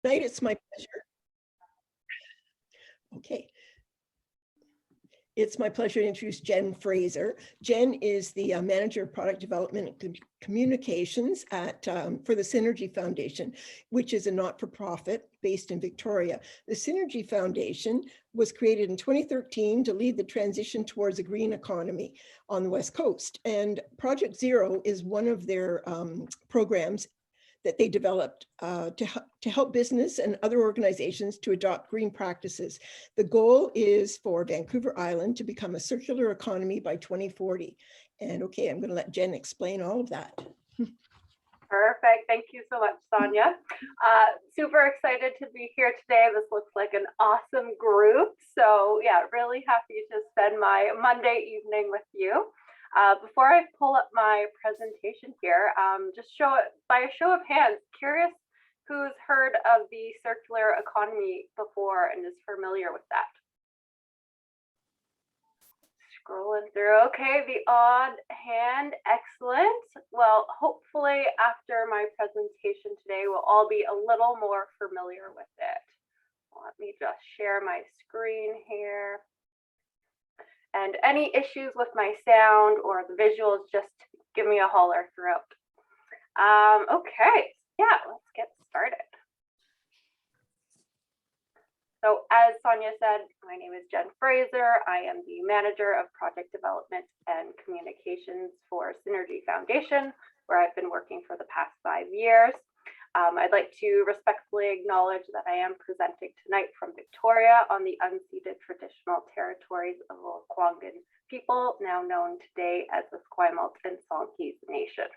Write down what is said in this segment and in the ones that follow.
Tonight, it's my pleasure. Okay. It's my pleasure to introduce Jen Fraser. Jen is the Manager of Product Development and Communications for the Synergy Foundation, which is a not-for-profit based in Victoria. The Synergy Foundation was created in 2013 to lead the transition towards a green economy on the West Coast. And Project Zero is one of their programs that they developed to help business and other organizations to adopt green practices. The goal is for Vancouver Island to become a circular economy by 2040. And okay, I'm going to let Jen explain all of that. Perfect. Thank you so much, Sonia. Super excited to be here today. This looks like an awesome group. So yeah, really happy to spend my Monday evening with you. Before I pull up my presentation here, just by a show of hands, curious who's heard of the circular economy before and is familiar with that. Scrolling through, okay, the odd hand, excellent. Well, hopefully after my presentation today, we'll all be a little more familiar with it. Let me just share my screen here. And any issues with my sound or the visuals, just give me a holler throughout. Okay, yeah, let's get started. So as Sonia said, my name is Jen Fraser. I am the Manager of Project Development and Communications for Synergy Foundation, where I've been working for the past 5 years. I'd like to respectfully acknowledge that I am presenting tonight from Victoria on the unceded traditional territories of the Lekwungen people, now known today as the Esquimalt and Songhees Nation.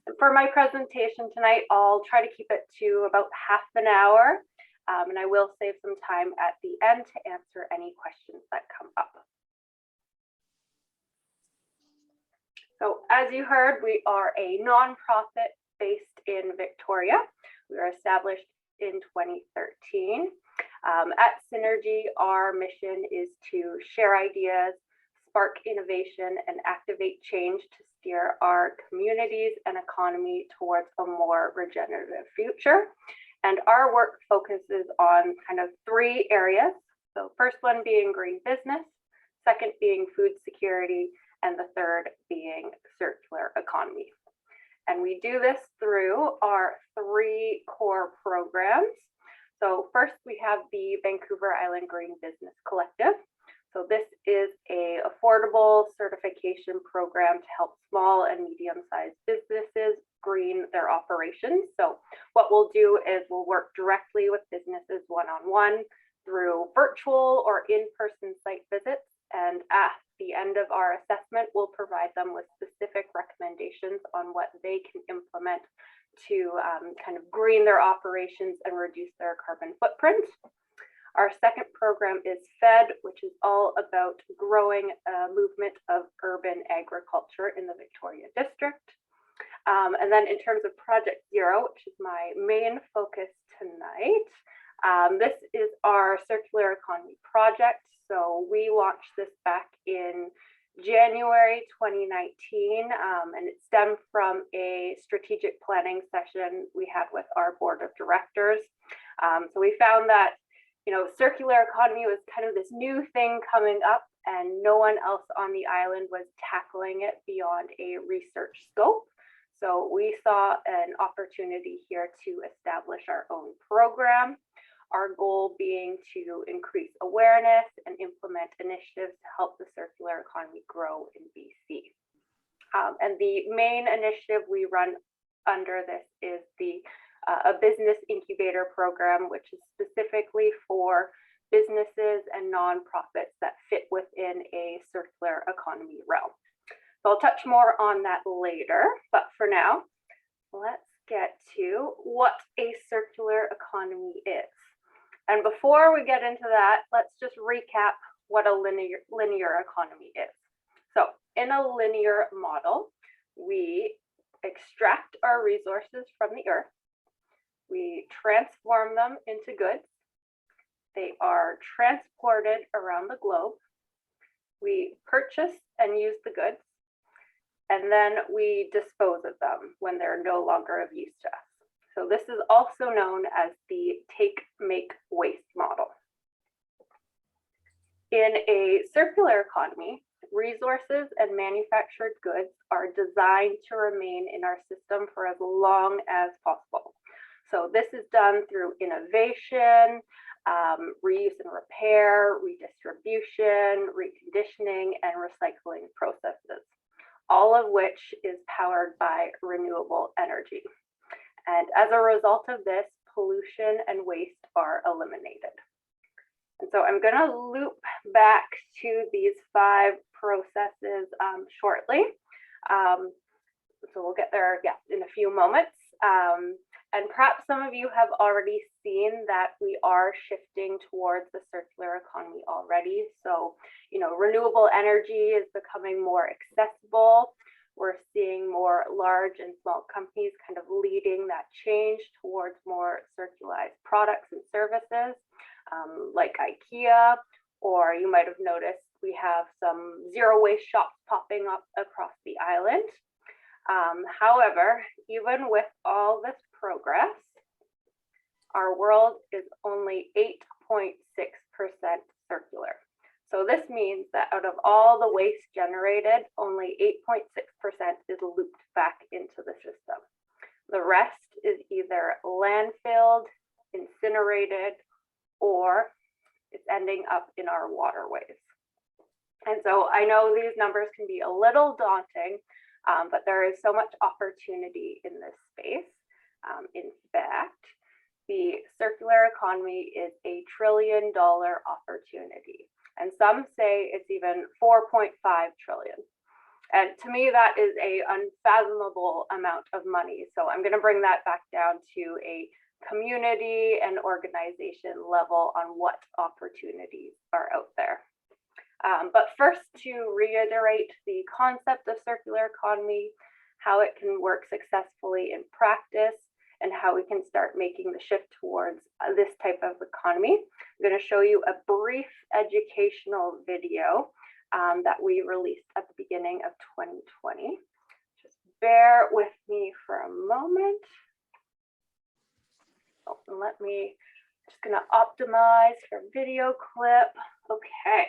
And for my presentation tonight, I'll try to keep it to about half an hour, and I will save some time at the end to answer any questions that come up. So as you heard, we are a nonprofit based in Victoria. We were established in 2013. At Synergy, our mission is to share ideas, spark innovation, and activate change to steer our communities and economy towards a more regenerative future. And our work focuses on kind of 3 areas. So first one being green business, second being food security, and the third being circular economy. And we do this through our 3 core programs. So first we have the Vancouver Island Green Business Collective. So this is an affordable certification program to help small and medium-sized businesses green their operations. So what we'll do is we'll work directly with businesses one-on-one through virtual or in-person site visits. And at the end of our assessment, we'll provide them with specific recommendations on what they can implement to kind of green their operations and reduce their carbon footprint. Our second program is FED, which is all about growing a movement of urban agriculture in the Victoria District. And then in terms of Project Zero, which is my main focus tonight, this is our circular economy project. So we launched this back in January 2019, and it stemmed from a strategic planning session we had with our board of directors. So we found that, you know, circular economy was kind of this new thing coming up, and no one else on the island was tackling it beyond a research scope. So we saw an opportunity here to establish our own program. Our goal being to increase awareness and implement initiatives to help the circular economy grow in BC. And the main initiative we run under this is the a business incubator program, which is specifically for businesses and nonprofits that fit within a circular economy realm. So I'll touch more on that later, but for now, let's get to what a circular economy is. And before we get into that, let's just recap what a linear economy is. So in a linear model, we extract our resources from the earth, we transform them into goods, they are transported around the globe, we purchase and use the goods, and then we dispose of them when they're no longer of use to us. So this is also known as the take, make, waste model. In a circular economy, resources and manufactured goods are designed to remain in our system for as long as possible. So this is done through innovation, reuse and repair, redistribution, reconditioning, and recycling processes, all of which is powered by renewable energy. And as a result of this, pollution and waste are eliminated. And so I'm going to loop back to these 5 processes shortly. So we'll get there in a few moments. And perhaps some of you have already seen that we are shifting towards the circular economy already. So, renewable energy is becoming more accessible. We're seeing more large and small companies kind of leading that change towards more circularized products and services, like IKEA, or you might have noticed we have some zero waste shops popping up across the island. However, even with all this progress, our world is only 8.6% circular. So this means that out of all the waste generated, only 8.6% is looped back into the system. The rest is either landfilled, incinerated, or it's ending up in our waterways. And so I know these numbers can be a little daunting, but there is so much opportunity in this space. In fact, the circular economy is a $1 trillion opportunity. And some say it's even 4.5 trillion. And to me, that is an unfathomable amount of money. So I'm going to bring that back down to a community and organization level on what opportunities are out there. But first, to reiterate the concept of circular economy, how it can work successfully in practice, and how we can start making the shift towards this type of economy. I'm going to show you a brief educational video that we released at the beginning of 2020. Just bear with me for a moment. Oh, and just going to optimize for video clip. Okay.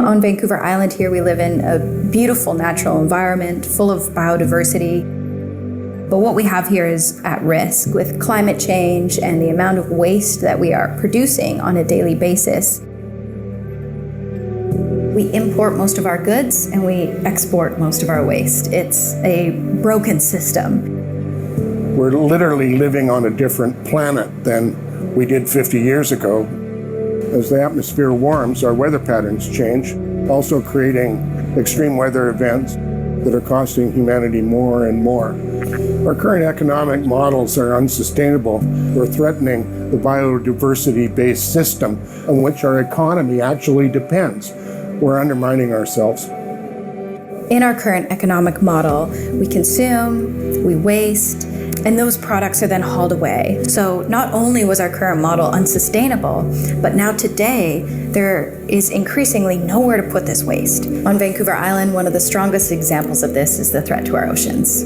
On Vancouver Island here, we live in a beautiful natural environment full of biodiversity. But what we have here is at risk with climate change and the amount of waste that we are producing on a daily basis. We import most of our goods and we export most of our waste. It's a broken system. We're literally living on a different planet than we did 50 years ago. As the atmosphere warms, our weather patterns change, also creating extreme weather events that are costing humanity more and more. Our current economic models are unsustainable. We're threatening the biodiversity-based system on which our economy actually depends. We're undermining ourselves. In our current economic model, we consume, we waste, and those products are then hauled away. So not only was our current model unsustainable, but now today, there is increasingly nowhere to put this waste. On Vancouver Island, one of the strongest examples of this is the threat to our oceans.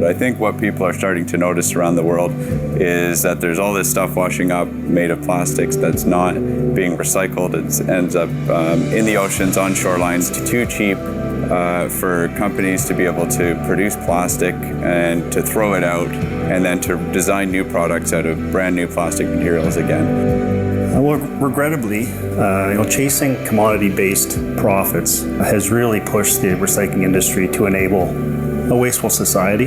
I think what people are starting to notice around the world is that there's all this stuff washing up made of plastics that's not being recycled. It ends up in the oceans, on shorelines, too cheap for companies to be able to produce plastic and to throw it out and then to design new products out of brand new plastic materials again. Well, regrettably, chasing commodity-based profits has really pushed the recycling industry to enable a wasteful society,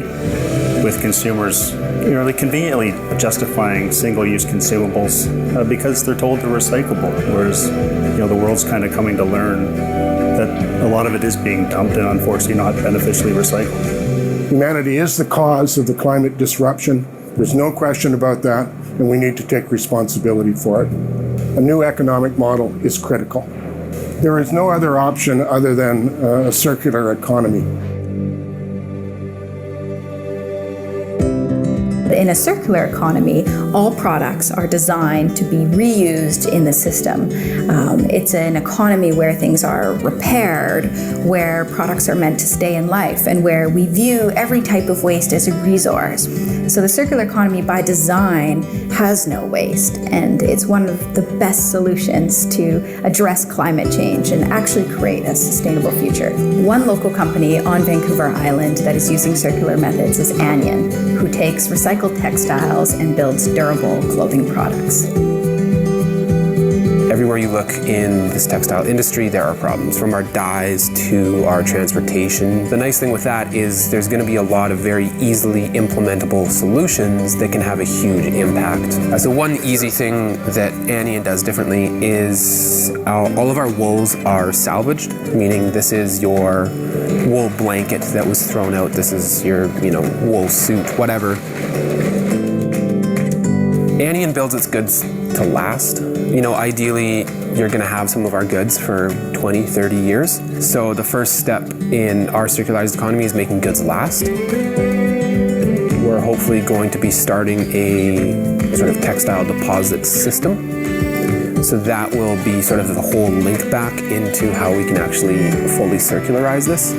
with consumers, they conveniently justifying single-use consumables because they're told they're recyclable. Whereas, the world's kind of coming to learn that a lot of it is being dumped and unfortunately not beneficially recycled. Humanity is the cause of the climate disruption. There's no question about that, and we need to take responsibility for it. A new economic model is critical. There is no other option other than a circular economy. In a circular economy, all products are designed to be reused in the system. It's an economy where things are repaired, where products are meant to stay in life, and where we view every type of waste as a resource. So the circular economy by design has no waste, and it's one of the best solutions to address climate change and actually create a sustainable future. One local company on Vancouver Island that is using circular methods is Anion, who takes recycled textiles and builds durable clothing products. Everywhere you look in this textile industry, there are problems, from our dyes to our transportation. The nice thing with that is there's going to be a lot of very easily implementable solutions that can have a huge impact. So one easy thing that Anion does differently is all of our wools are salvaged, meaning this is your wool blanket that was thrown out, this is your, wool suit, whatever. Anion builds its goods to last. Ideally, you're going to have some of our goods for 20, 30 years. So the first step in our circularized economy is making goods last. We're hopefully going to be starting a sort of textile deposit system. So that will be sort of the whole link back into how we can actually fully circularize this.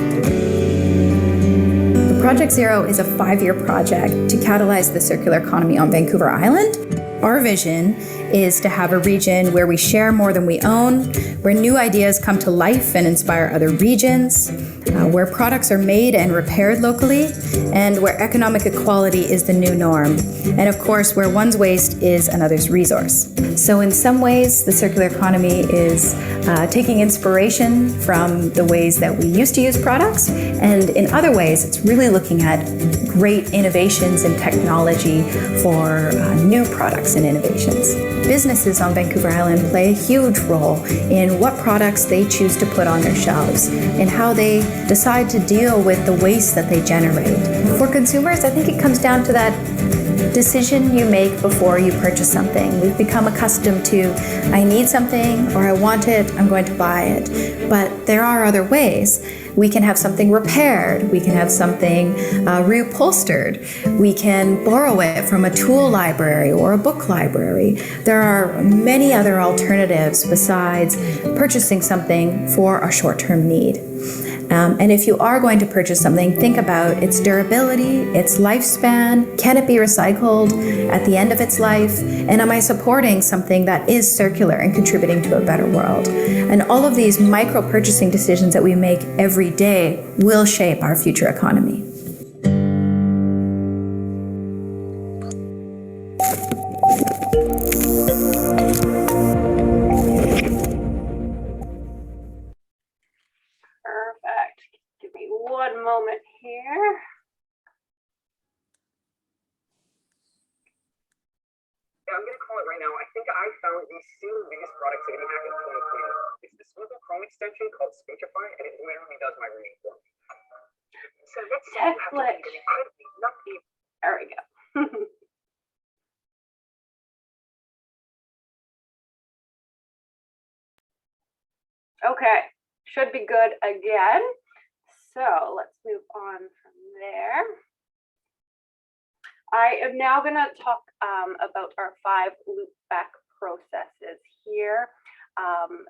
Project Zero is a 5-year project to catalyze the circular economy on Vancouver Island. Our vision is to have a region where we share more than we own, where new ideas come to life and inspire other regions, where products are made and repaired locally, and where economic equality is the new norm. And of course, where one's waste is another's resource. So in some ways, the circular economy is taking inspiration from the ways that we used to use products, and in other ways, it's really looking at great innovations in technology for new products and innovations. Businesses on Vancouver Island play a huge role in what products they choose to put on their shelves and how they decide to deal with the waste that they generate. For consumers, I think it comes down to that decision you make before you purchase something. We've become accustomed to, I need something or I want it, I'm going to buy it. But there are other ways. We can have something repaired, we can have something reupholstered, we can borrow it from a tool library or a book library. There are many other alternatives besides purchasing something for a short-term need. And if you are going to purchase something, think about its durability, its lifespan, can it be recycled at the end of its life, and am I supporting something that is circular and contributing to a better world? And all of these micro purchasing decisions that we make every day will shape our future economy. Perfect. Give me one moment here. Yeah, I'm going to call it right now. I think I found the single biggest productivity hack in 2020. It's the Swivel Chrome extension called Speechify, and it literally does my reading for me. So let's say you have to read an incredibly lucky. There we go. Okay, should be good again. So let's move on from there. I am now going to talk about our 5 loopback processes here,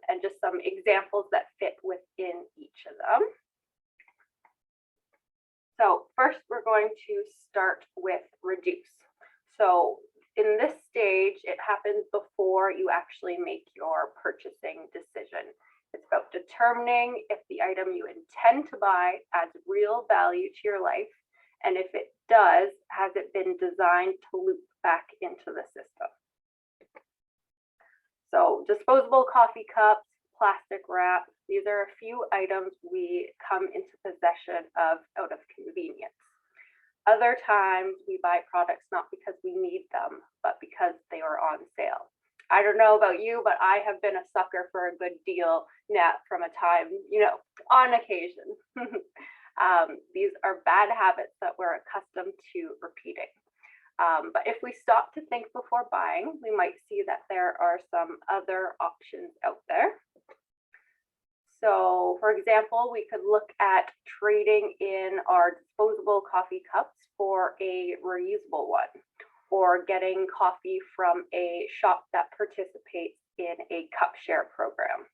and just some examples that fit within each of them. So first, we're going to start with reduce. So in this stage, it happens before you actually make your purchasing decision. It's about determining if the item you intend to buy adds real value to your life, and if it does, has it been designed to loop back into the system? So disposable coffee cups, plastic wrap, these are a few items we come into possession of out of convenience. Other times we buy products not because we need them, but because they are on sale. I don't know about you, but I have been a sucker for a good deal now from a time, on occasion. These are bad habits that we're accustomed to repeating. But if we stop to think before buying, we might see that there are some other options out there. So for example, we could look at trading in our disposable coffee cups for a reusable one, or getting coffee from a shop that participates in a cup share program.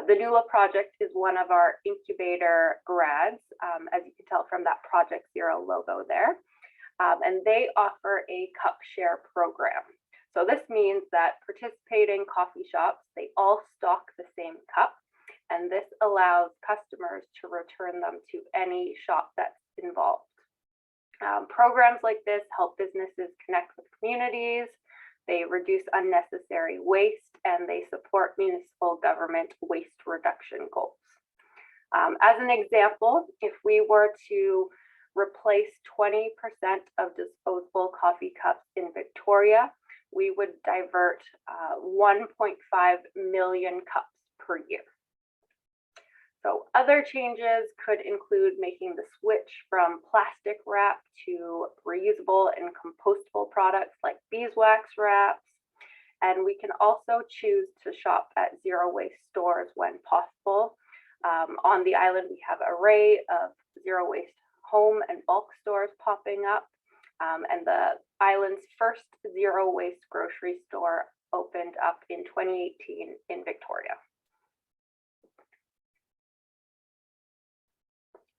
The NULA project is one of our incubator grads, as you can tell from that Project Zero logo there. And they offer a cup share program. So this means that participating coffee shops, they all stock the same cup, and this allows customers to return them to any shop that's involved. Programs like this help businesses connect with communities, they reduce unnecessary waste, and they support municipal government waste reduction goals. As an example, if we were to replace 20% of disposable coffee cups in Victoria, we would divert 1.5 million cups per year. So other changes could include making the switch from plastic wrap to reusable and compostable products like beeswax wraps. And we can also choose to shop at zero waste stores when possible. On the island, we have an array of zero waste home and bulk stores popping up. And the island's first zero waste grocery store opened up in 2018 in Victoria.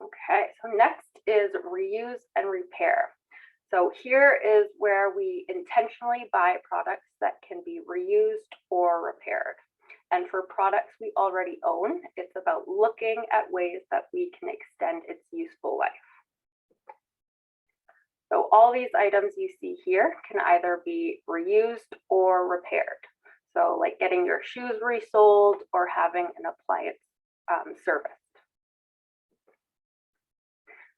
Okay, so next is reuse and repair. So here is where we intentionally buy products that can be reused or repaired. And for products we already own, it's about looking at ways that we can extend its useful life. So all these items you see here can either be reused or repaired. So like getting your shoes resoled or having an appliance serviced.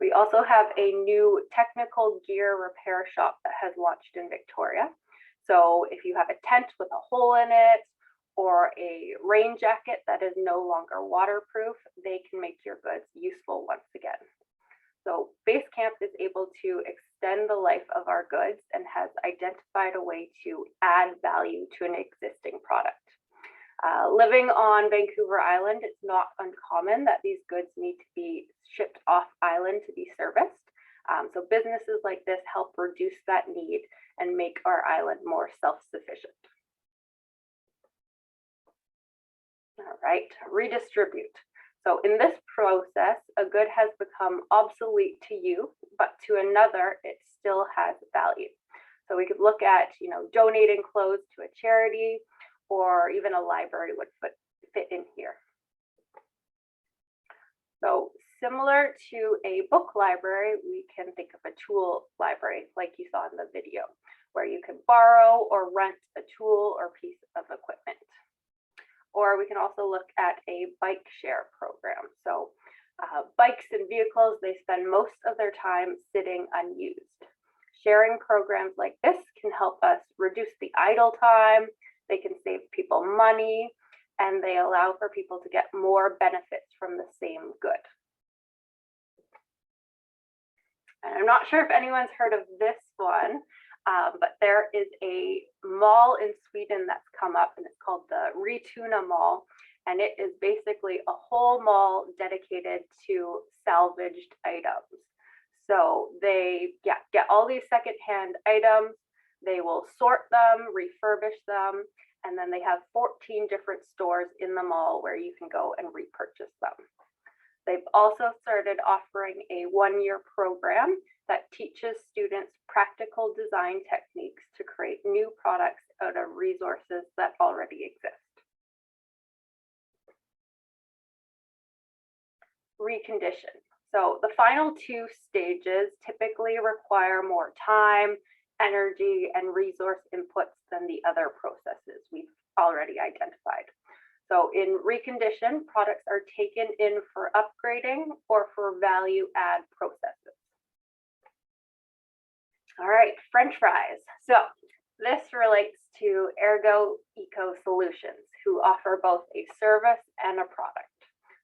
We also have a new technical gear repair shop that has launched in Victoria. So if you have a tent with a hole in it or a rain jacket that is no longer waterproof, they can make your goods useful once again. So Basecamp is able to extend the life of our goods and has identified a way to add value to an existing product. Living on Vancouver Island, it's not uncommon that these goods need to be shipped off island to be serviced. So businesses like this help reduce that need and make our island more self-sufficient. All right, redistribute. So in this process, a good has become obsolete to you, but to another, it still has value. So we could look at, donating clothes to a charity, or even a library would fit in here. So similar to a book library, we can think of a tool library like you saw in the video, where you can borrow or rent a tool or piece of equipment. Or we can also look at a bike share program. So bikes and vehicles, they spend most of their time sitting unused. Sharing programs like this can help us reduce the idle time, they can save people money, and they allow for people to get more benefits from the same good. And I'm not sure if anyone's heard of this one, but there is a mall in Sweden that's come up, and it's called the Retuna Mall. And it is basically a whole mall dedicated to salvaged items. So they get all these secondhand items, they will sort them, refurbish them, and then they have 14 different stores in the mall where you can go and repurchase them. They've also started offering a one-year program that teaches students practical design techniques to create new products out of resources that already exist. Recondition. So the final two stages typically require more time, energy, and resource inputs than the other processes we've already identified. So in recondition, products are taken in for upgrading or for value add processes. All right, French fries. So this relates to Ergo Eco Solutions, who offer both a service and a product.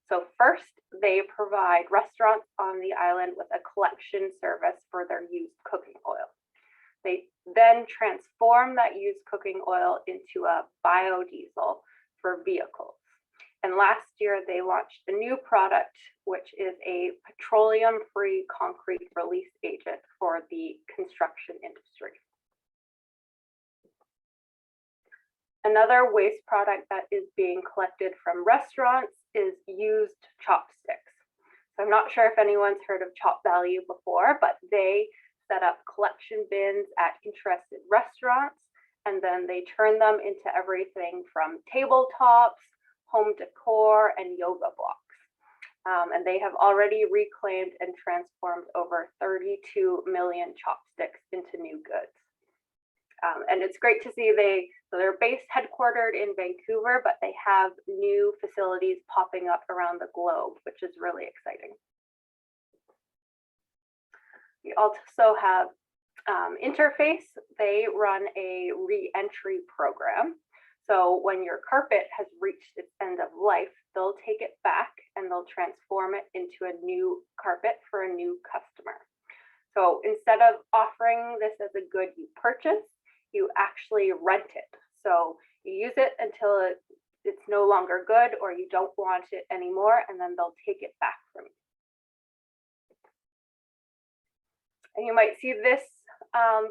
So first, they provide restaurants on the island with a collection service for their used cooking oil. They then transform that used cooking oil into a biodiesel for vehicles. And last year they launched a new product, which is a petroleum-free concrete release agent for the construction industry. Another waste product that is being collected from restaurants is used chopsticks. So I'm not sure if anyone's heard of Chop Value before, but they set up collection bins at interested restaurants, and then they turn them into everything from tabletops, home decor, and yoga blocks. And they have already reclaimed and transformed over 32 million chopsticks into new goods. And it's great to see they're based headquartered in Vancouver, but they have new facilities popping up around the globe, which is really exciting. We also have Interface. They run a re-entry program. So when your carpet has reached its end of life, they'll take it back and they'll transform it into a new carpet for a new customer. So instead of offering this as a good you purchase, you actually rent it. So you use it until it's no longer good or you don't want it anymore, and then they'll take it back from you. And you might see this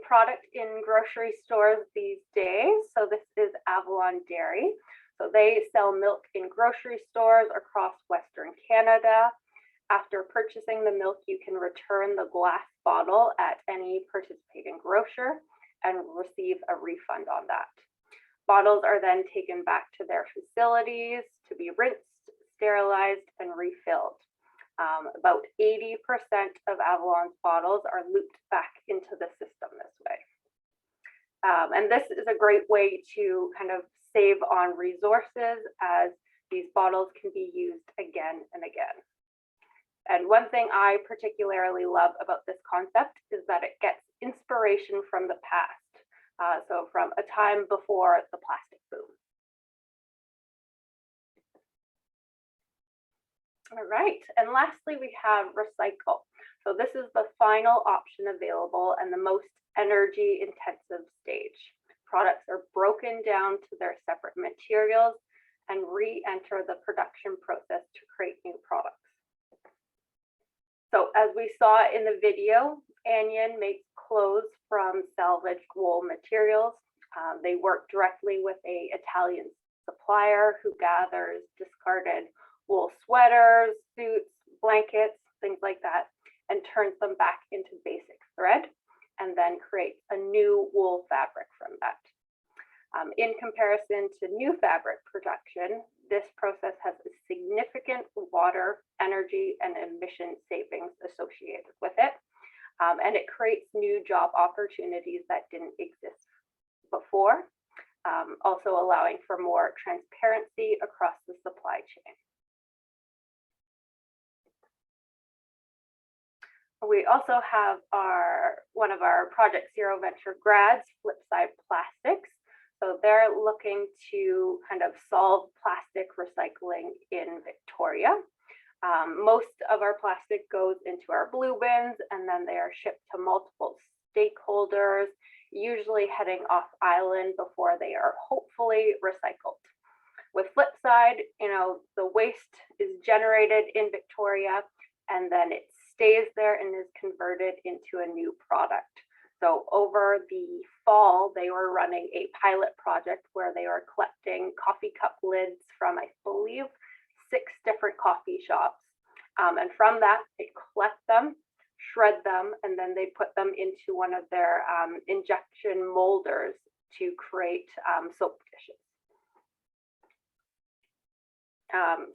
product in grocery stores these days. So this is Avalon Dairy. So they sell milk in grocery stores across Western Canada. After purchasing the milk, you can return the glass bottle at any participating grocer and receive a refund on that. Bottles are then taken back to their facilities to be rinsed, sterilized, and refilled. About 80% of Avalon's bottles are looped back into the system this way. And this is a great way to kind of save on resources, as these bottles can be used again and again. And one thing I particularly love about this concept is that it gets inspiration from the past. So from a time before the plastic boom. All right, and lastly, we have recycle. So this is the final option available and the most energy intensive stage. Products are broken down to their separate materials and re-enter the production process to create new products. So as we saw in the video, Anion makes clothes from salvaged wool materials. They work directly with an Italian supplier who gathers discarded wool sweaters, suits, blankets, things like that, and turns them back into basic thread, and then creates a new wool fabric from that. In comparison to new fabric production, this process has a significant water, energy, and emission savings associated with it. And it creates new job opportunities that didn't exist before, also allowing for more transparency across the supply chain. We also have one of our Project Zero Venture grads, Flipside Plastics. So they're looking to kind of solve plastic recycling in Victoria. Most of our plastic goes into our blue bins, and then they are shipped to multiple stakeholders, usually heading off island before they are hopefully recycled. With Flipside, the waste is generated in Victoria, and then it stays there and is converted into a new product. So over the fall, they were running a pilot project where they were collecting coffee cup lids from, I believe, 6 different coffee shops. And from that, they collect them, shred them, and then they put them into one of their injection molders to create soap dishes.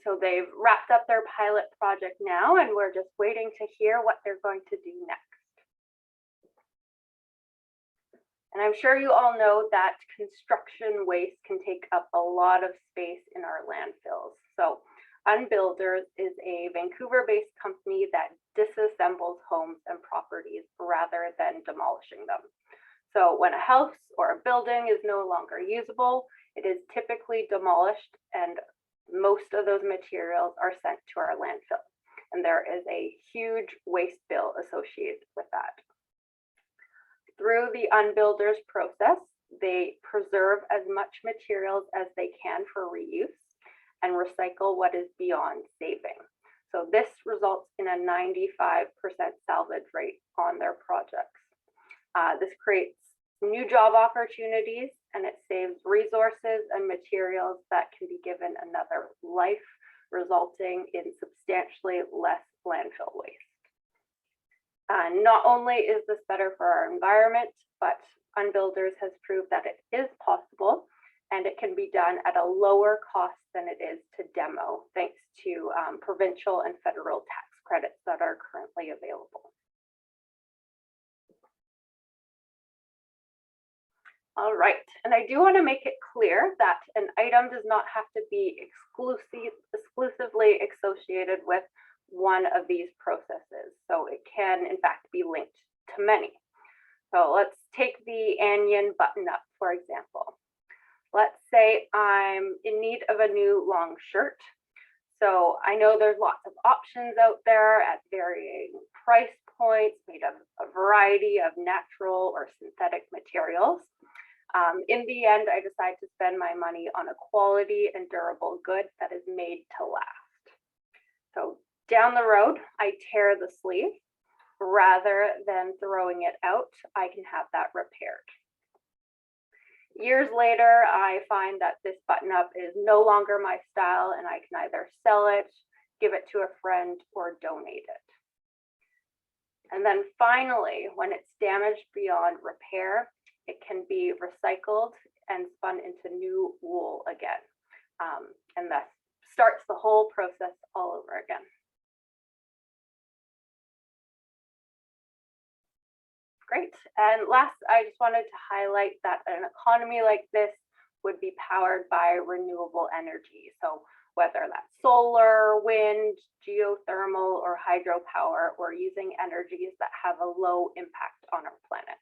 So they've wrapped up their pilot project now, and we're just waiting to hear what they're going to do next. And I'm sure you all know that construction waste can take up a lot of space in our landfills. So Unbuilders is a Vancouver-based company that disassembles homes and properties rather than demolishing them. So when a house or a building is no longer usable, it is typically demolished, and most of those materials are sent to our landfill. And there is a huge waste bill associated with that. Through the Unbuilders process, they preserve as much materials as they can for reuse, and recycle what is beyond saving. So this results in a 95% salvage rate on their projects. This creates new job opportunities, and it saves resources and materials that can be given another life, resulting in substantially less landfill waste. Not only is this better for our environment, but Unbuilders has proved that it is possible, and it can be done at a lower cost than it is to demo, thanks to provincial and federal tax credits that are currently available. All right, and I do want to make it clear that an item does not have to be exclusively associated with one of these processes. So it can in fact be linked to many. So let's take the Anion button up, for example. Let's say I'm in need of a new long shirt. So I know there's lots of options out there at varying price points, made of a variety of natural or synthetic materials. In the end, I decide to spend my money on a quality and durable good that is made to last. So down the road, I tear the sleeve. Rather than throwing it out, I can have that repaired. Years later, I find that this button-up is no longer my style, and I can either sell it, give it to a friend, or donate it. And then finally, when it's damaged beyond repair, it can be recycled and spun into new wool again, and thus starts the whole process all over again. Great. And last, I just wanted to highlight that an economy like this would be powered by renewable energy. So whether that's solar, wind, geothermal, or hydropower, we're using energies that have a low impact on our planet.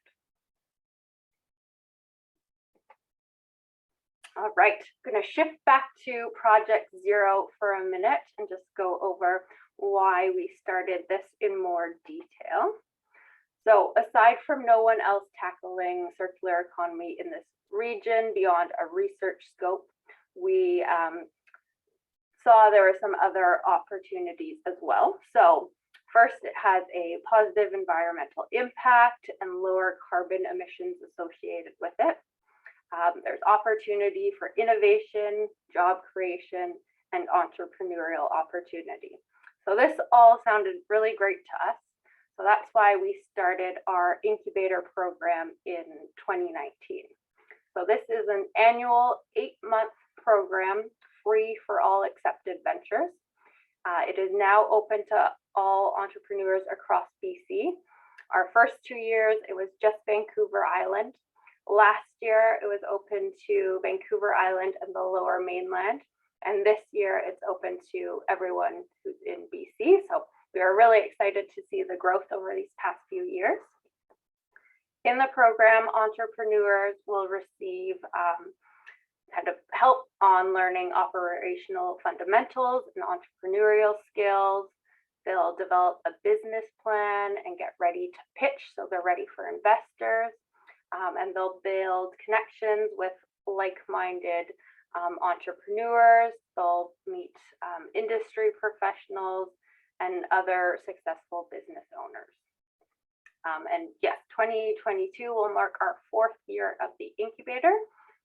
All right, I'm going to shift back to Project Zero for a minute and just go over why we started this in more detail. So aside from no one else tackling circular economy in this region beyond a research scope, we saw there were some other opportunities as well. So first, it has a positive environmental impact and lower carbon emissions associated with it. There's opportunity for innovation, job creation, and entrepreneurial opportunity. So this all sounded really great to us. So that's why we started our Incubator Program in 2019. So this is an annual 8-month program, free for all accepted ventures. It is now open to all entrepreneurs across BC. Our first 2 years, it was just Vancouver Island. Last year, it was open to Vancouver Island and the Lower Mainland. And this year, it's open to everyone who's in BC. So we are really excited to see the growth over these past few years. In the program, entrepreneurs will receive kind of help on learning operational fundamentals and entrepreneurial skills. They'll develop a business plan and get ready to pitch, so they're ready for investors. And they'll build connections with like-minded entrepreneurs. They'll meet industry professionals and other successful business owners. And yes, 2022 will mark our 4th year of the incubator.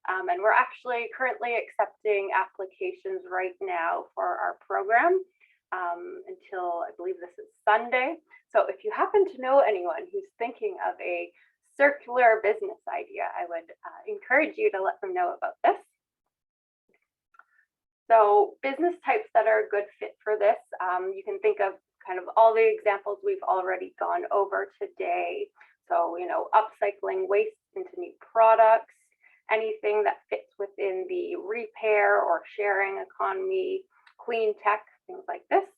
And we're actually currently accepting applications right now for our program until I believe this is Sunday. So if you happen to know anyone who's thinking of a circular business idea, I would encourage you to let them know about this. So business types that are a good fit for this, you can think of kind of all the examples we've already gone over today. So, you know, upcycling waste into new products, anything that fits within the repair or sharing economy, clean tech, things like this.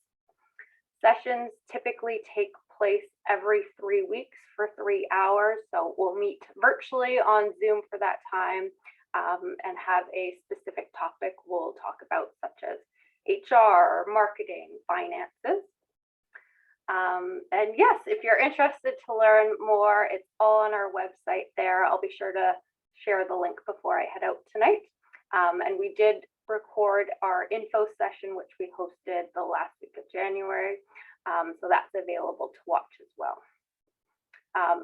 Sessions typically take place every 3 weeks for 3 hours. So we'll meet virtually on Zoom for that time and have a specific topic we'll talk about, such as HR, marketing, finances. And yes, if you're interested to learn more, it's all on our website there. I'll be sure to share the link before I head out tonight. And we did record our info session, which we hosted the last week of January. So that's available to watch as well.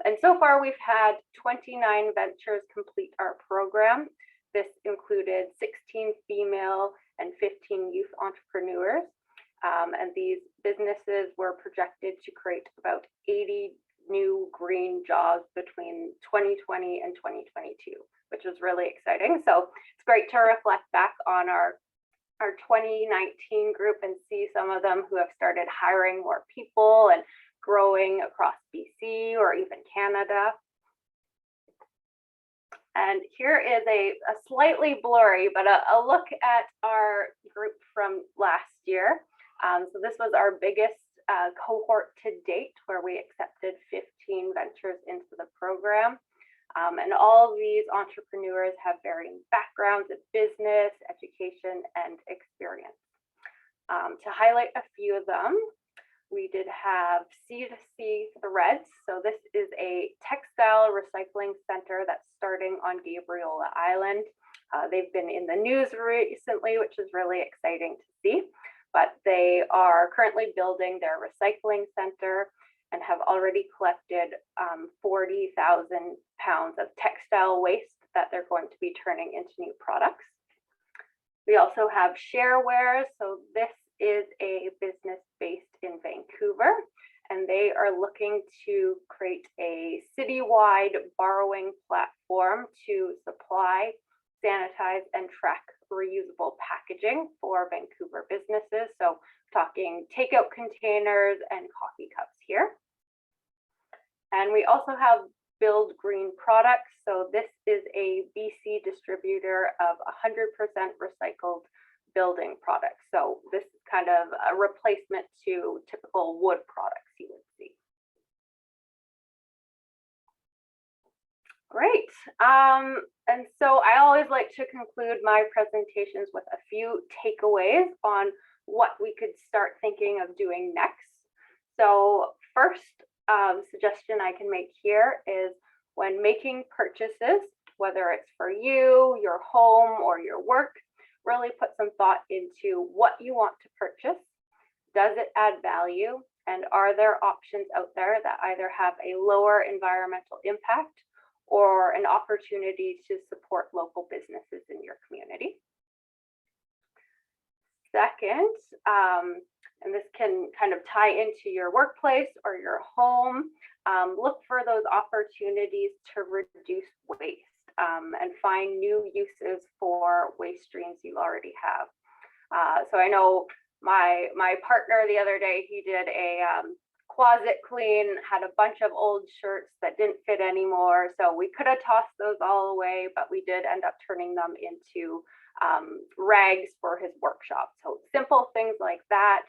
And so far we've had 29 ventures complete our program. This included 16 female and 15 youth entrepreneurs. And these businesses were projected to create about 80 new green jobs between 2020 and 2022, which was really exciting. So it's great to reflect back on our 2019 group and see some of them who have started hiring more people and growing across BC or even Canada. And here is a slightly blurry, but a look at our group from last year. So this was our biggest cohort to date, where we accepted 15 ventures into the program. And all of these entrepreneurs have varying backgrounds of business, education, and experience. To highlight a few of them, we did have C2C Threads. So this is a textile recycling center that's starting on Gabriola Island. They've been in the news recently, which is really exciting to see, but they are currently building their recycling center and have already collected 40,000 pounds of textile waste that they're going to be turning into new products. We also have Shareware. So this is a business based in Vancouver, and they are looking to create a citywide borrowing platform to supply, sanitize, and track reusable packaging for Vancouver businesses. So talking takeout containers and coffee cups here. And we also have Build Green Products. So this is a BC distributor of 100% recycled building products. So this is kind of a replacement to typical wood products you would see. Great. And so I always like to conclude my presentations with a few takeaways on what we could start thinking of doing next. So first suggestion I can make here is, when making purchases, whether it's for you, your home, or your work, really put some thought into what you want to purchase. Does it add value? And are there options out there that either have a lower environmental impact or an opportunity to support local businesses in your community? Second, and this can kind of tie into your workplace or your home, look for those opportunities to reduce waste and find new uses for waste streams you already have. So I know my partner the other day, he did a closet clean, had a bunch of old shirts that didn't fit anymore. So we could have tossed those all away, but we did end up turning them into rags for his workshop. So simple things like that.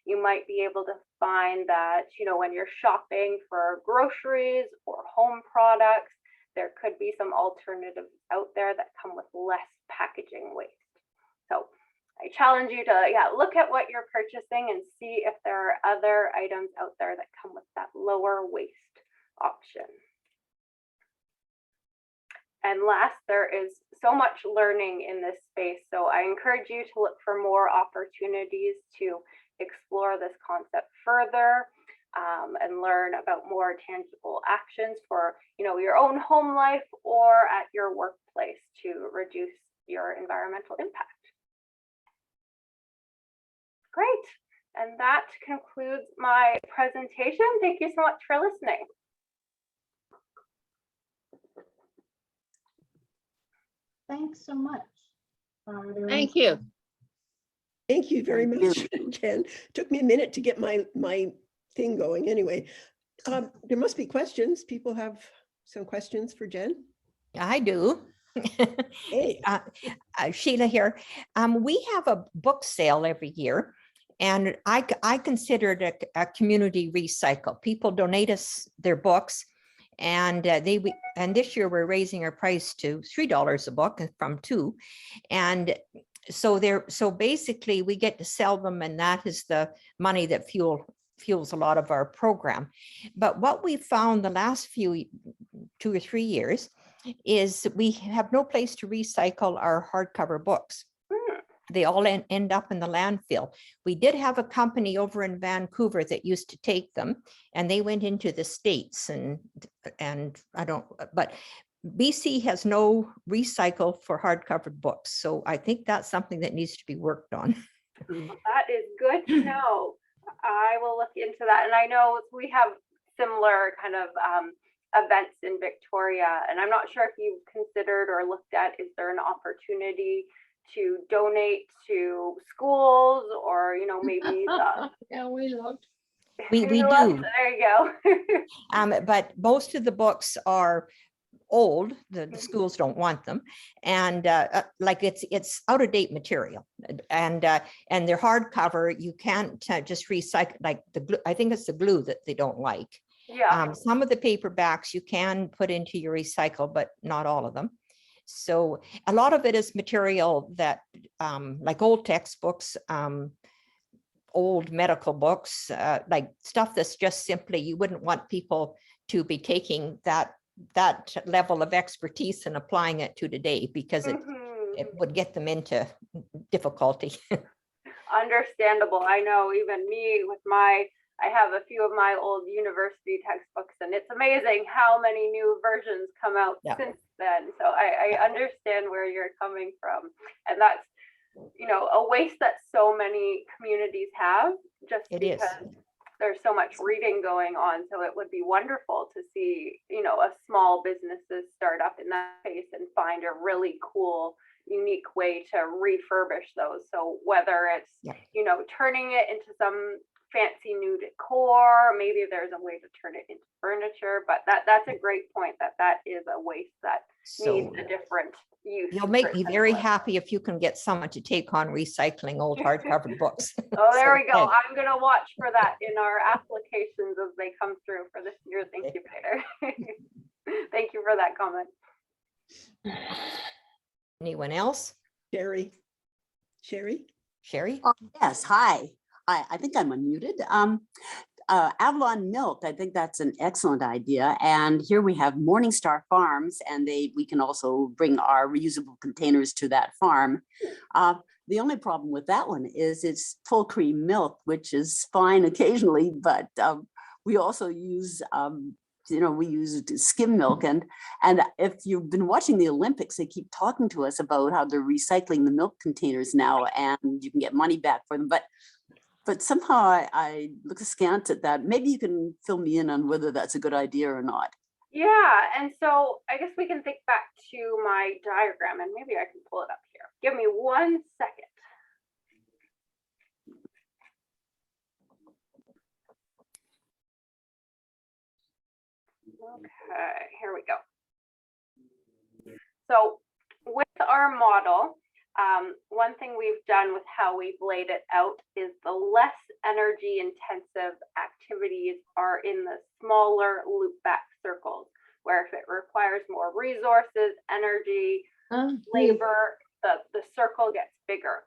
You might be able to find that, you know, when you're shopping for groceries or home products, there could be some alternatives out there that come with less packaging waste. So I challenge you to look at what you're purchasing and see if there are other items out there that come with that lower waste option. And last, there is so much learning in this space. So I encourage you to look for more opportunities to explore this concept further and learn about more tangible actions for, you know, your own home life or at your workplace to reduce your environmental impact. Great. And that concludes my presentation. Thank you so much for listening. Thanks so much. Thank you. Thank you very much, Jen. Took me a minute to get my thing going. Anyway, there must be questions. People have some questions for Jen. I do. Hey. Sheila here. We have a book sale every year, and I consider it a community recycle. People donate us their books, and this year we're raising our price to $3 a book from $2, and so basically we get to sell them, and that is the money that fuels a lot of our program. But what we found the last 2 or 3 years is we have no place to recycle our hardcover books. they all end up in the landfill. We did have a company over in Vancouver that used to take them, and they went into the States, and I don't, but BC has no recycle for hardcover books. So I think that's something that needs to be worked on. That is good to know. I will look into that. And I know we have similar kind of events in Victoria, and I'm not sure if you've considered or looked at, is there an opportunity to donate to schools, or, you know, maybe Yeah, we looked. We do. There you go. But most of the books are old. The schools don't want them, and like it's out of date material, and they're hardcover. You can't just recycle, like the glue. I think it's the glue that they don't like. Yeah. Some of the paperbacks you can put into your recycle, but not all of them. So a lot of it is material that, like old textbooks, old medical books, like stuff that's just simply, you wouldn't want people to be taking that level of expertise and applying it to today, because it would get them into difficulty. Understandable. I know, even me with I have a few of my old university textbooks, and it's amazing how many new versions come out since then. So I understand where you're coming from. And that's, you know, a waste that so many communities have, just because there's so much reading going on. So it would be wonderful to see, you know, a small businesses start up in that space and find a really cool, unique way to refurbish those. So whether it's, you know, turning it into some fancy new decor, maybe there's a way to turn it into furniture, but that's a great point, that is a waste that needs a different use. You'll make me very happy if you can get someone to take on recycling old hardcover books. Oh, there we go. I'm going to watch for that in our applications as they come through for this year's incubator. Thank you for that comment. Anyone else? Sherry? Yes, hi. I think I'm unmuted. Avalon Milk, I think that's an excellent idea. And here we have Morningstar Farms, and we can also bring our reusable containers to that farm. The only problem with that one is it's full cream milk, which is fine occasionally, but we also use we use skim milk, and if you've been watching the Olympics, they keep talking to us about how they're recycling the milk containers now, and you can get money back for them. But somehow I look askance at that. Maybe you can fill me in on whether that's a good idea or not. Yeah, and so I guess we can think back to my diagram, and maybe I can pull it up here. Give me 1 second. Okay, here we go. So with our model, one thing we've done with how we've laid it out is the less energy intensive activities are in the smaller loopback circles, where if it requires more resources, energy, labor, the circle gets bigger.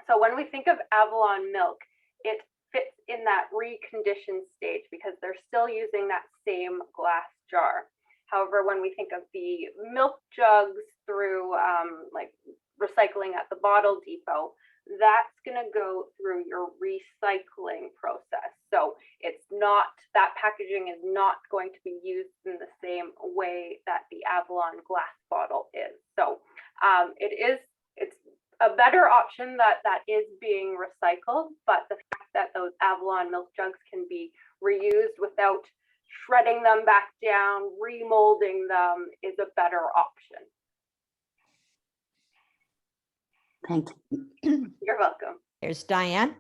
So when we think of Avalon Milk, it fits in that recondition stage because they're still using that same glass jar. However, when we think of the milk jugs through like recycling at the bottle depot, that's going to go through your recycling process. So it's not, that packaging is not going to be used in the same way that the Avalon glass bottle is. So it's a better option that is being recycled, but the fact that those Avalon milk jugs can be reused without shredding them back down, remolding them, is a better option. Thank you. You're welcome. There's Diane.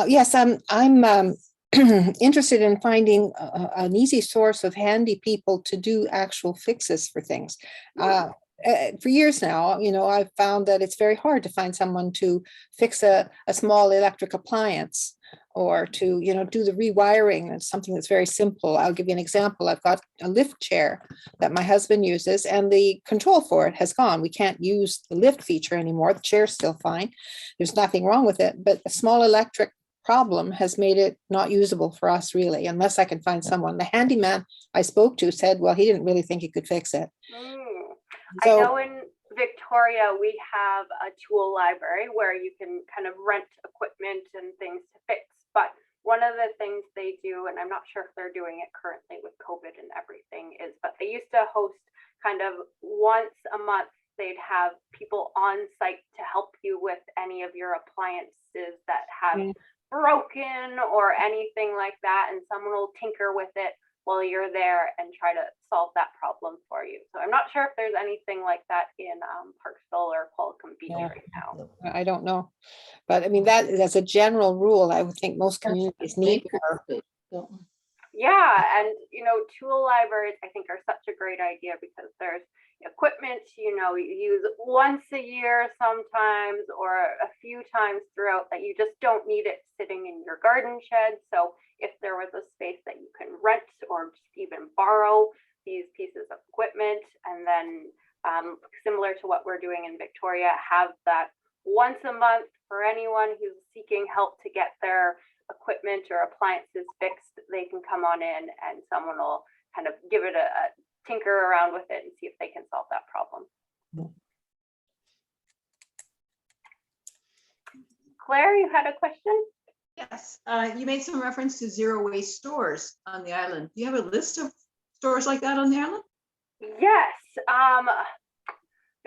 Yes, I'm interested in finding an easy source of handy people to do actual fixes for things. For years now, I've found that it's very hard to find someone to fix a small electric appliance, or to, do the rewiring. It's something that's very simple. I'll give you an example. I've got a lift chair that my husband uses, and the control for it has gone. We can't use the lift feature anymore. The chair's still fine. There's nothing wrong with it, but a small electric problem has made it not usable for us, really, unless I can find someone. The handyman I spoke to said, well, he didn't really think he could fix it. I know in Victoria, we have a tool library where you can kind of rent equipment and things to fix. But one of the things they do, and I'm not sure if they're doing it currently with COVID and everything, is but they used to host kind of once a month, they'd have people on site to help you with any of your appliances that have broken or anything like that, and someone will tinker with it while you're there and try to solve that problem for you. So I'm not sure if there's anything like that in Parksville or Qualicum Beach right now. I don't know. But I mean, that's a general rule. I would think most communities need more. Yeah, and tool libraries I think are such a great idea because there's equipment, you use once a year sometimes or a few times throughout that you just don't need it sitting in your garden shed. So if there was a space that you can rent or just even borrow these pieces of equipment, and then similar to what we're doing in Victoria, have that once a month for anyone who's seeking help to get their equipment or appliances fixed, they can come on in and someone will kind of give it a tinker around with it and see if they can solve that problem. Claire, you had a question? Yes, you made some reference to zero waste stores on the island. Do you have a list of stores like that on the island? Yes. I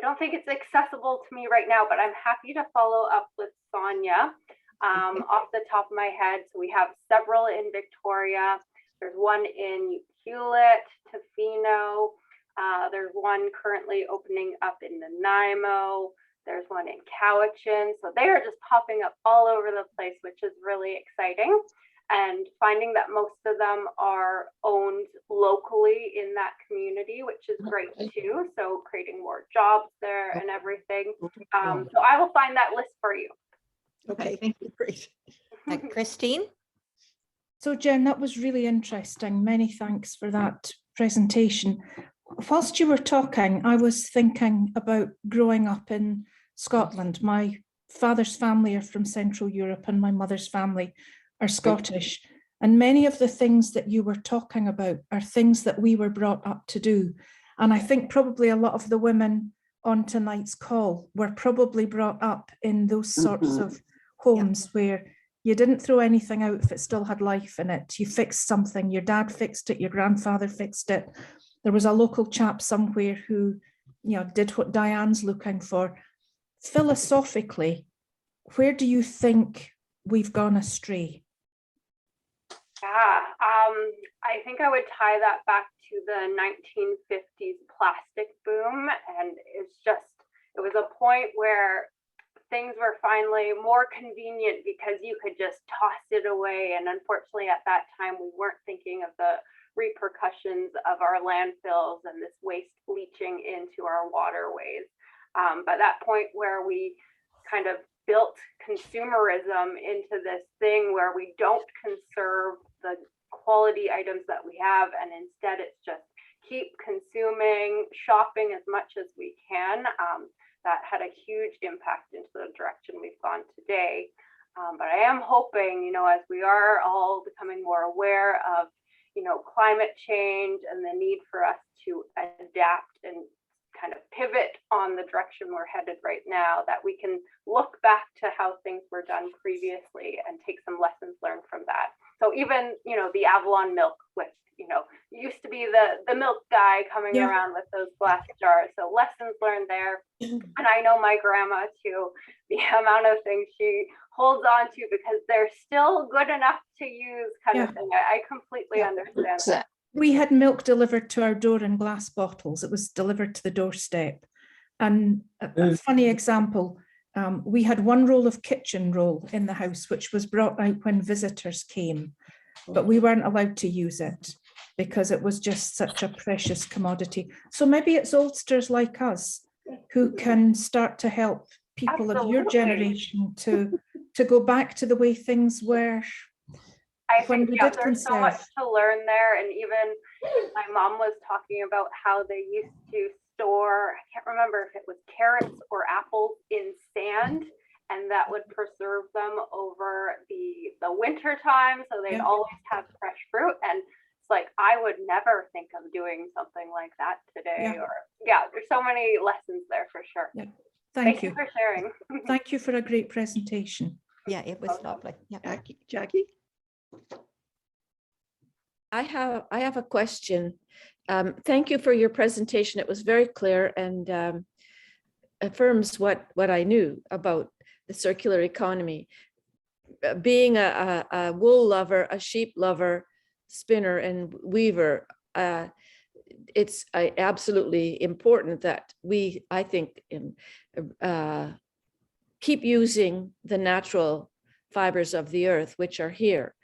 don't think it's accessible to me right now, but I'm happy to follow up with Sonia. Off the top of my head, so we have several in Victoria. There's one in Hewlett, Tofino. There's one currently opening up in Nanaimo. There's one in Cowichan. So they are just popping up all over the place, which is really exciting. And finding that most of them are owned locally in that community, which is great too. So creating more jobs there and everything. So I will find that list for you. Okay, thank you. Great. Christine? So Jen, that was really interesting. Many thanks for that presentation. Whilst you were talking, I was thinking about growing up in Scotland. My father's family are from Central Europe and my mother's family are Scottish. And many of the things that you were talking about are things that we were brought up to do. And I think probably a lot of the women on tonight's call were probably brought up in those sorts of homes where you didn't throw anything out if it still had life in it. You fixed something, your dad fixed it, your grandfather fixed it. There was a local chap somewhere who, did what Diane's looking for. Philosophically, where do you think we've gone astray? Yeah, I think I would tie that back to the 1950s plastic boom. And it was a point where things were finally more convenient because you could just toss it away. And unfortunately, at that time, we weren't thinking of the repercussions of our landfills and this waste leaching into our waterways. But that point where we kind of built consumerism into this thing where we don't conserve the quality items that we have, and instead it's just keep consuming, shopping as much as we can. That had a huge impact into the direction we've gone today. But I am hoping, as we are all becoming more aware of, climate change and the need for us to adapt and kind of pivot on the direction we're headed right now, that we can look back to how things were done previously and take some lessons learned from that. So even, the Avalon milk with, used to be the milk guy coming around with those glass jars. So lessons learned there. And I know my grandma too, the amount of things she holds on to because they're still good enough to use kind of thing. I completely understand that. We had milk delivered to our door in glass bottles. It was delivered to the doorstep. And a funny example, we had one roll of kitchen roll in the house, which was brought out when visitors came, but we weren't allowed to use it because it was just such a precious commodity. So maybe it's oldsters like us who can start to help people of your generation to go back to the way things were. I think there's so much to learn there. And even my mom was talking about how they used to store, I can't remember if it was carrots or apples in sand, and that would preserve them over the winter time. So they'd always have fresh fruit. And it's like, I would never think of doing something like that today or yeah, there's so many lessons there for sure. Yeah. Thank you for sharing. Thank you for a great presentation. Yeah, it was lovely. Yeah. Jackie? I have a question. Thank you for your presentation. It was very clear and affirms what I knew about the circular economy. Being a wool lover, a sheep lover, spinner and weaver, it's absolutely important that we, I think, keep using the natural fibers of the earth, which are here.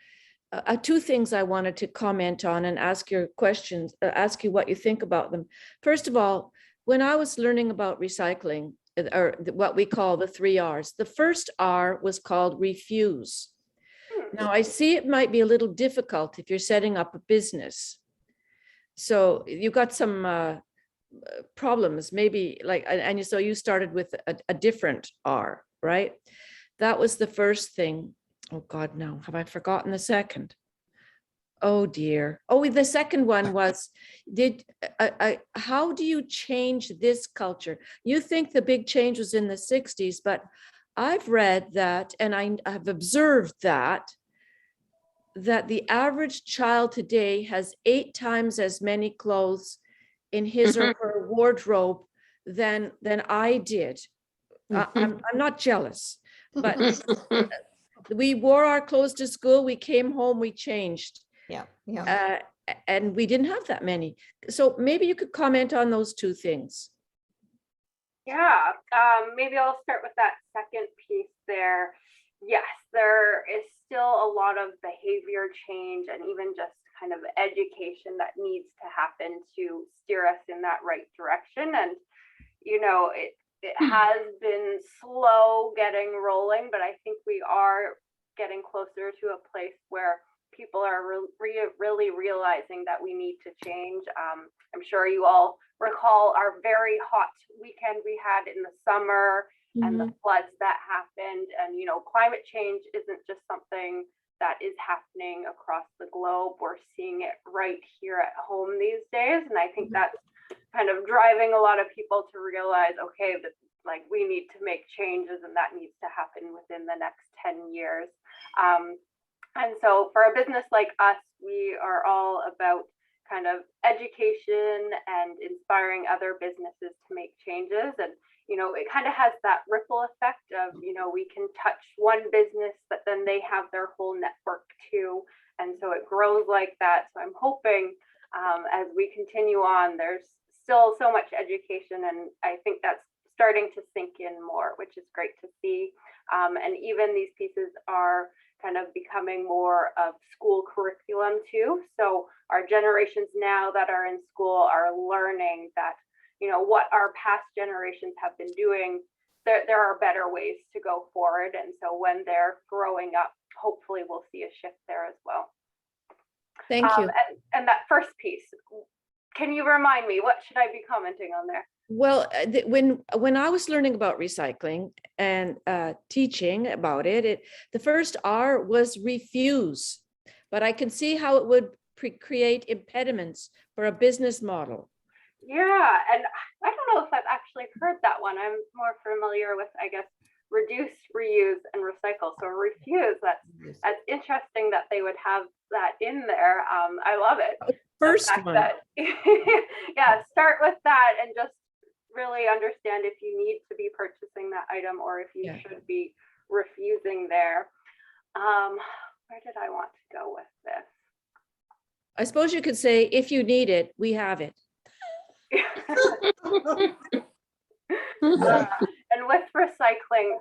Two things I wanted to comment on and ask your questions, ask you what you think about them. First of all, when I was learning about recycling, or what we call the 3 R's, the first R was called refuse. Now I see it might be a little difficult if you're setting up a business. So you got some problems, maybe like, and so you started with a different R, right? That was the first thing. Oh God, no, have I forgotten the second? Oh dear. Oh, the second one was, how do you change this culture? You think the big change was in the 60s, but I've read that, and I have observed that the average child today has 8 times as many clothes in his or her wardrobe than I did. I'm not jealous, but we wore our clothes to school, we came home, we changed. Yeah, yeah. And we didn't have that many. So maybe you could comment on those two things. Yeah, maybe I'll start with that second piece there. Yes, there is still a lot of behavior change and even just kind of education that needs to happen to steer us in that right direction. And, you know, it has been slow getting rolling, but I think we are getting closer to a place where people are really realizing that we need to change. I'm sure you all recall our very hot weekend we had in the summer and the floods that happened. And, you know, climate change isn't just something that is happening across the globe. We're seeing it right here at home these days. And I think that's kind of driving a lot of people to realize, okay, that like we need to make changes and that needs to happen within the next 10 years. And so for a business like us, we are all about kind of education and inspiring other businesses to make changes. And, you know, it kind of has that ripple effect of, you know, we can touch one business, but then they have their whole network too. And so it grows like that. So I'm hoping as we continue on, there's still so much education. And I think that's starting to sink in more, which is great to see. And even these pieces are kind of becoming more of school curriculum too. So our generations now that are in school are learning that, you know, what our past generations have been doing, there are better ways to go forward. And so when they're growing up, hopefully we'll see a shift there as well. Thank you. And that first piece, can you remind me, what should I be commenting on there? Well, when I was learning about recycling and teaching about it, the first R was refuse, but I can see how it would create impediments for a business model. Yeah, and I don't know if I've actually heard that one. I'm more familiar with, I guess, reduce, reuse, and recycle. So refuse, that's interesting that they would have that in there. I love it. First one. Yeah, start with that and just really understand if you need to be purchasing that item or if you should be refusing there. Where did I want to go with this? I suppose you could say, if you need it, we have it. And with recycling,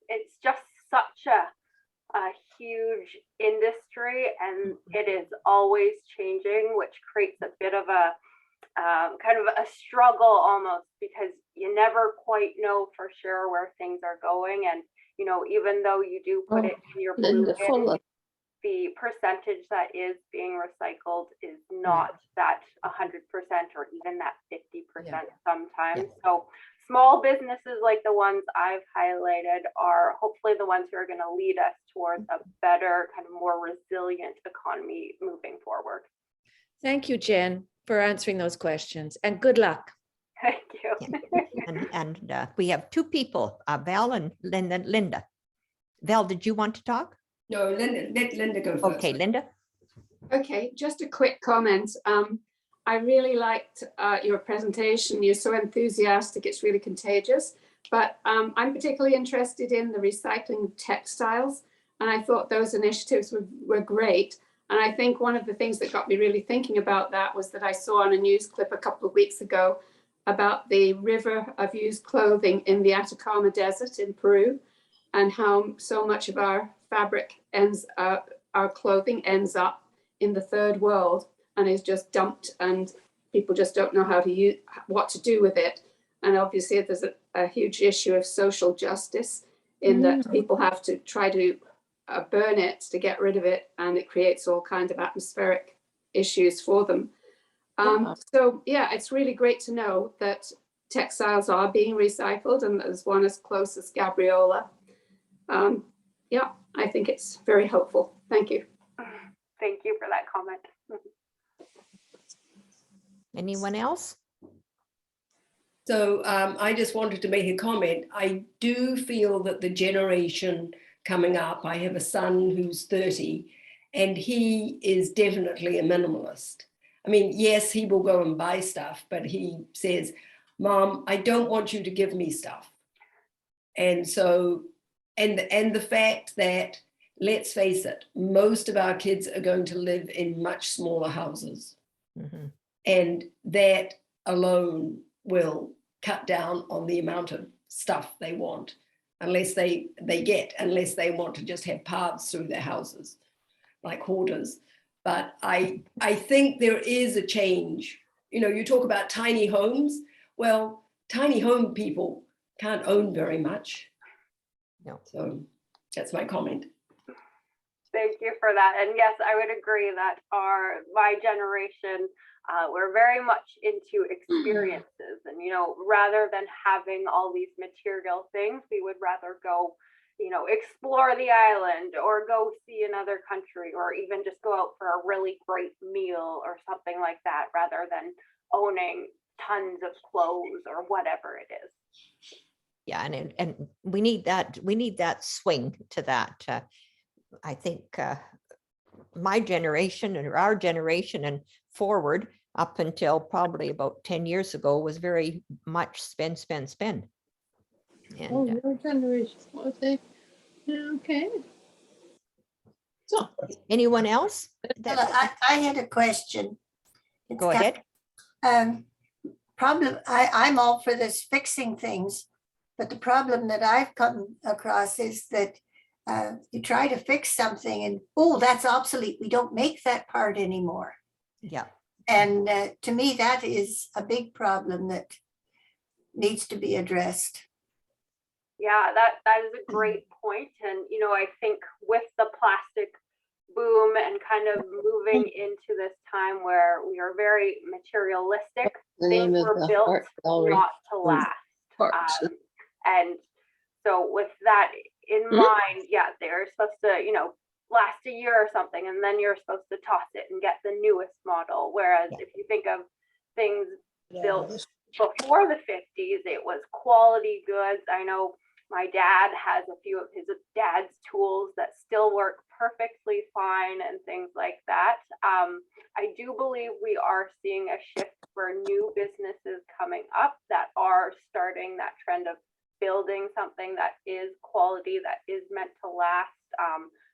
it's just such a huge industry, and it is always changing, which creates a bit of a kind of a struggle almost, because you never quite know for sure where things are going. And, you know, even though you do put it in your blue bin, the percentage that is being recycled is not that 100% or even that 50% sometimes. So small businesses like the ones I've highlighted are hopefully the ones who are going to lead us towards a better, kind of more resilient economy moving forward. Thank you, Jen, for answering those questions, and good luck. you. And we have two people, Val and Linda. Val, did you want to talk? No, Linda, let Linda go first. Okay, Linda. Okay, just a quick comment. I really liked your presentation. You're so enthusiastic, it's really contagious. But I'm particularly interested in the recycling of textiles. And I thought those initiatives were great. And I think one of the things that got me really thinking about that was that I saw on a news clip a couple of weeks ago about the river of used clothing in the Atacama Desert in Peru, and how so much of our fabric our clothing ends up in the third world and is just dumped, and people just don't know how to use what to do with it. And obviously there's a huge issue of social justice in that people have to try to burn it to get rid of it, and it creates all kinds of atmospheric issues for them. So yeah, it's really great to know that textiles are being recycled, and there's one as close as Gabriola. Yeah, I think it's very helpful. Thank you. Thank you for that comment. Anyone else? So I just wanted to make a comment. I do feel that the generation coming up, I have a son who's 30, and he is definitely a minimalist. I mean, yes, he will go and buy stuff, but he says, Mom, I don't want you to give me stuff. And so, and the fact that, let's face it, most of our kids are going to live in much smaller houses. Mm-hmm. And that alone will cut down on the amount of stuff they want, unless they want to just have paths through their houses, like hoarders. But I think there is a change. You know, you talk about tiny homes. Well, tiny home people can't own very much. No. So that's my comment. Thank you for that. And yes, I would agree that my generation, we're very much into experiences, and, you know, rather than having all these material things, we would rather go, you know, explore the island or go see another country, or even just go out for a really great meal or something like that, rather than owning tons of clothes or whatever it is. Yeah, and we need that swing to that. I think my generation or our generation and forward up until probably about 10 years ago was very much spend. And, your generation, okay. Yeah, okay. So, anyone else? I had a question. Go ahead. I'm all for this fixing things, but the problem that I've come across is that you try to fix something and, oh, that's obsolete. We don't make that part anymore. Yeah. And to me, that is a big problem that needs to be addressed. Yeah, that is a great point. And, you know, I think with the plastic boom and kind of moving into this time where we are very materialistic, things were built not to last. And so with that in mind, yeah, they're supposed to, you know, last a year or something, and then you're supposed to toss it and get the newest model. Whereas if you think of things built before the 50s, it was quality goods. I know my dad has a few of his dad's tools that still work perfectly fine and things like that. I do believe we are seeing a shift for new businesses coming up that are starting that trend of building something that is quality, that is meant to last.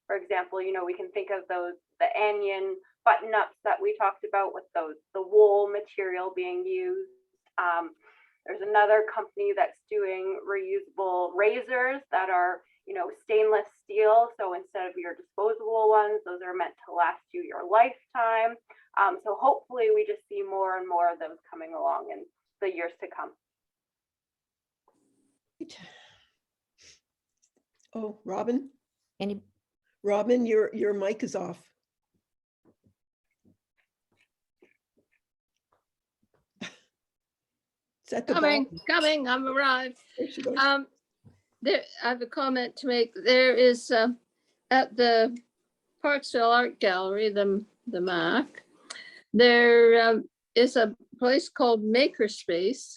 For example, you know, we can think of the Anion button-ups that we talked about with the wool material being used. There's another company that's doing reusable razors that are, you know, stainless steel. So instead of your disposable ones, those are meant to last you your lifetime. So hopefully we just see more and more of those coming along in the years to come. Oh, Robin? Any? Robin, your mic is off. Coming, I'm arrived. I have a comment to make. There is at the Parksville Art Gallery, the MAC, there is a place called Makerspace,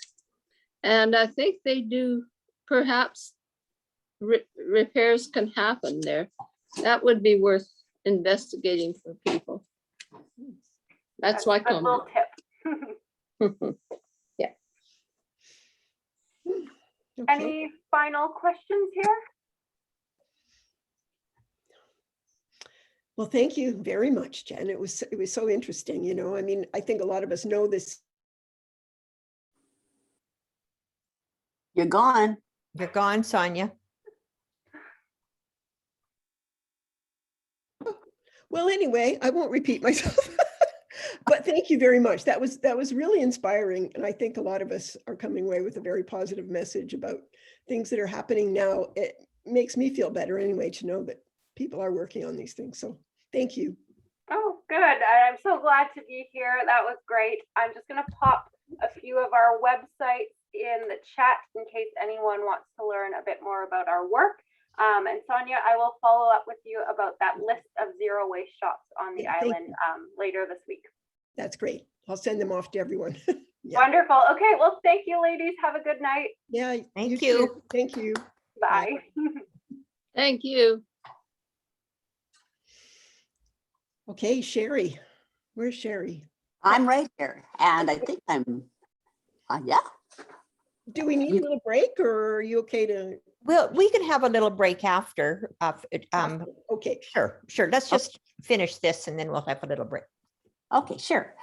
And I think they do, perhaps repairs can happen there. That would be worth investigating for people. That's my a good little comment. tip. Yeah. Any final questions here? Well, thank you very much, Jen. It was so interesting, you know. I mean, I think a lot of us know this. You're gone. You're gone, Sonia. Well, anyway, I won't repeat myself. But thank you very much. That was really inspiring. And I think a lot of us are coming away with a very positive message about things that are happening now. It makes me feel better anyway to know that people are working on these things. So thank you. Oh, good. I'm so glad to be here. That was great. I'm just going to pop a few of our websites in the chat in case anyone wants to learn a bit more about our work. And Sonia, I will follow up with you about that list of zero waste shops on the island later this week. That's great. I'll send them off to everyone. Wonderful. Okay, well, thank you, ladies. Have a good night. Yeah, thank you. you. Thank you. Bye. Thank you. Okay, Sherry. Where's Sherry? I'm right here, and I think I'm, yeah. Do we need a little break, or are you okay to? Well, we can have a little break after. Okay. Sure. Let's just finish this and then we'll have a little break. Okay, sure.